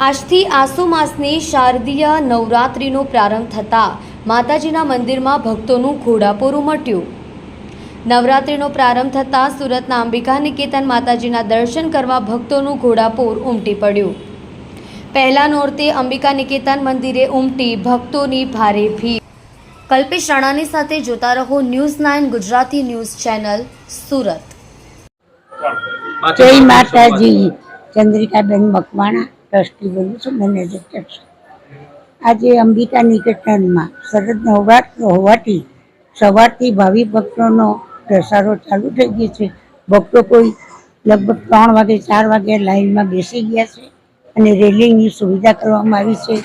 આજથી આસો માસની શારદીય નવરાત્રિનો પ્રારંભ થતાં માતાજીના મંદિરમાં ભક્તોનું ઘોડાપૂર ઉમટ્યું। નવરાત્રિનો પ્રારંભ થતાં સુરતના અંબિકા નિકેતન માતાજીના દર્શન કરવા ભક્તોનું ઘોડાપૂર ઉમટી પડ્યું। પહેલા નોરતે અંબિકા નિકેતન મંદિરે ઉમટી ભક્તોની ભારે ભીડ। કલ્પેશ રાણાની સાથે જોતા રહો news 9 Gujarati news channel Surat. जय माताजी। चंद्रिकाबेन मकवाणा ट्रस्टी बोलूँ छूँ, मैनेजर ट्रस्ट। आज अंबिका निकेतन में शरद नवरात्र होवाथी सवारथी भावी भक्तों प्रसारो चालू थई गयो छे। भक्तों कोई लगभग 3 वागे 4 वागे लाइन में बेसी गया है अने रेलिंगनी सुविधा करवामां आवी छे।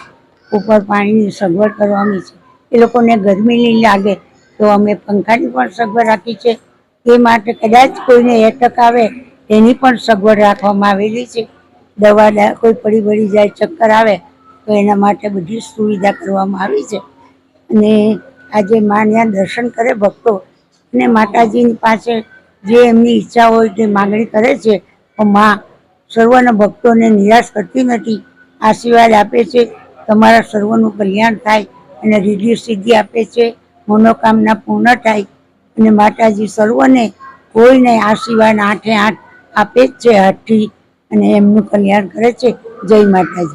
ऊपर पाणीनी सगवड करवामां छे। ए लोकोने गरमी नहीं लागे तो अमे पंखानी पण सगवड राखी छे। ए माटे कदाच कोईने एटक आवे तेनी पण सगवड राखवामां आवेली छे। दवा कोई पड़ी बड़ी जाए चक्कर आवे तो एना माटे बधी सुविधा करवामां आवी छे। अने आजे मान्या दर्शन करे भक्तो अने माताजीनी पासे जे एमनी इच्छा होय ते मागणी करे छे तो मां सर्वना भक्तोने निराश करती नथी। आशीर्वाद आपे छे, तमारा सर्वनुं कल्याण थाय अने रिद्धि सिद्धि आपे छे, मनोकामना पूर्ण थाय अने माताजी सर्वने कोईने आशीर्वाद 8 आपे ज छे हाथी अने एमनुं कल्याण करे छे। जय माताजी।